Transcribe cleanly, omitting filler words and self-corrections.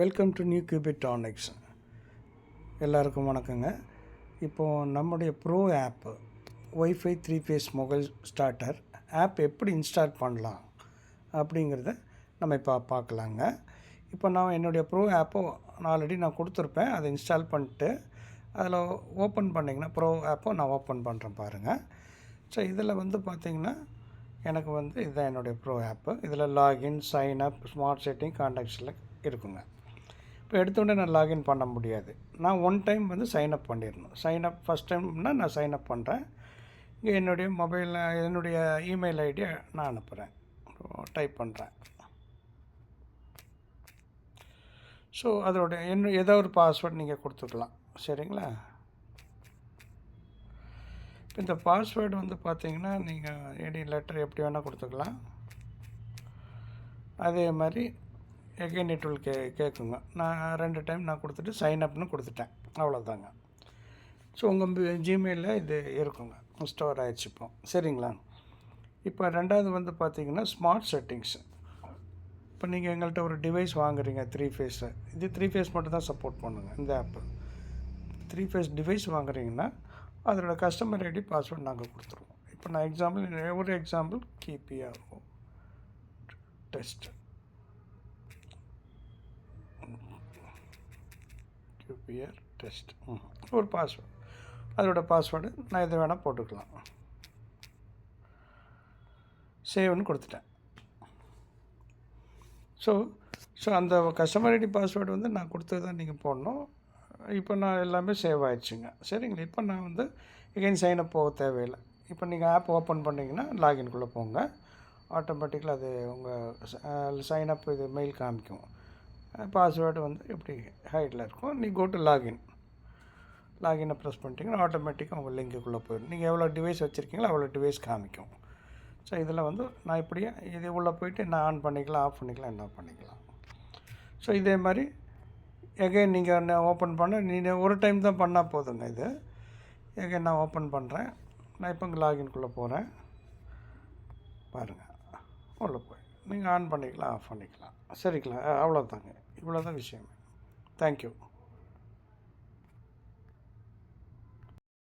Welcome to new கியூபிட்ரானிக்ஸ். எல்லாருக்கும் வணக்கங்க. இப்போது நம்முடைய pro app wifi 3 phase mobile starter app எப்படி இன்ஸ்டால் பண்ணலாம் அப்படிங்கிறத நம்ம இப்போ பார்க்கலாங்க. இப்போ நான் என்னுடைய ப்ரோ ஆப்போ ஆல்ரெடி நான் கொடுத்துருப்பேன். அதை இன்ஸ்டால் பண்ணிட்டு அதில் ஓப்பன் பண்ணிங்கன்னா ப்ரோ ஆப்போ நான் ஓப்பன் பண்ணுறேன் பாருங்கள். ஸோ இதில் பார்த்திங்கன்னா எனக்கு இதுதான் என்னுடைய ப்ரோ ஆப்பு. இதில் லாகின், சைன்அப், ஸ்மார்ட் செட்டிங், கான்டாக்ட்ஸில் இருக்குங்க. இப்போ எடுத்தோடனே நான் லாகின் பண்ண முடியாது. நான் ஒன் டைம் சைன்அப் பண்ணிடணும். சைன்அப் ஃபஸ்ட் டைம்னால் நான் சைன்அப் பண்ணுறேன். இங்கே என்னுடைய மொபைலில் என்னுடைய இமெயில் ஐடியை நான் அனுப்புகிறேன், டைப் பண்ணுறேன். ஸோ அதோட ஏதோ ஒரு பாஸ்வேர்டு நீங்கள் கொடுத்துக்கலாம், சரிங்களா? இந்த பாஸ்வேர்டு பார்த்தீங்கன்னா நீங்கள் ஏடி லெட்டர் எப்படி வேணால் கொடுத்துக்கலாம். அதே மாதிரி எகைன் இட் வில் கேட்குங்க. நான் 2 டைம் நான் கொடுத்துட்டு சைன்அப்னு கொடுத்துட்டேன், அவ்வளோதாங்க. ஸோ உங்கள் ஜிமெயிலில் இது இருக்குங்க, ஸ்டோர் ஆகிடுச்சு இப்போ, சரிங்களா? இப்போ ரெண்டாவது பார்த்தீங்கன்னா ஸ்மார்ட் செட்டிங்ஸு. இப்போ நீங்கள் எங்கள்கிட்ட ஒரு டிவைஸ் வாங்குறீங்க 3 ஃபேஸு, இது 3 ஃபேஸ் மட்டும் தான் சப்போர்ட் பண்ணுங்க இந்த ஆப்பு. 3 ஃபேஸ் டிவைஸ் வாங்குறீங்கன்னா அதோடய கஸ்டமர் ஐடி பாஸ்வேர்டு நாங்கள் கொடுத்துருவோம். இப்போ நான் எக்ஸாம்பிள் கிபிஆர்ஓ டெஸ்ட் QPR டெஸ்ட் ஒரு பாஸ்வேர்டு, அதோட பாஸ்வேர்டு நான் இதை வேணால் போட்டுக்கலாம். சேவ்னு கொடுத்துட்டேன். ஸோ அந்த கஸ்டமர் ஐடி பாஸ்வேர்டு நான் கொடுத்தது தான் நீங்கள் போடணும். இப்போ நான் எல்லாமே சேவ் ஆகிடுச்சுங்க, சரிங்களா? இப்போ நான் எகைன் சைனப் போக தேவையில்லை. இப்போ நீங்கள் ஆப் ஓப்பன் பண்ணிங்கன்னா லாகின்குள்ளே போங்க, ஆட்டோமேட்டிக்கலாக அது உங்கள் சைனப் இது மெயில் காமிக்கும். பாஸ்வேர்டு எப்படி ஹைட்டில் இருக்கும். நீ கோ டு லாகினை ப்ரெஸ் பண்ணிட்டீங்கன்னா ஆட்டோமேட்டிக்காக உங்கள் லிங்க்குள்ளே போயிடும். நீங்கள் எவ்வளோ டிவைஸ் வச்சுருக்கீங்களோ அவ்வளோ டிவைஸ் காமிக்கும். ஸோ இதில் நான் இப்படியே இது உள்ளே போய்ட்டு நான் ஆன் பண்ணிக்கலாம், ஆஃப் பண்ணிக்கலாம், என்ன பண்ணிக்கலாம். ஸோ இதே மாதிரி எகைன் நீங்கள் ஓப்பன் பண்ண நீங்கள் ஒரு டைம் தான் பண்ணால் போதுங்க. இது எகைன் நான் ஓப்பன் பண்ணுறேன். நான் இப்போ இங்கே லாகின்குள்ளே போகிறேன் பாருங்கள். உள்ளே போய் நீங்கள் ஆன் பண்ணிக்கலாம், ஆஃப் பண்ணிக்கலாம், சரிங்களா? அவ்வளோதாங்க, இவ்வளோ தான் விஷயம். தேங்க்யூ.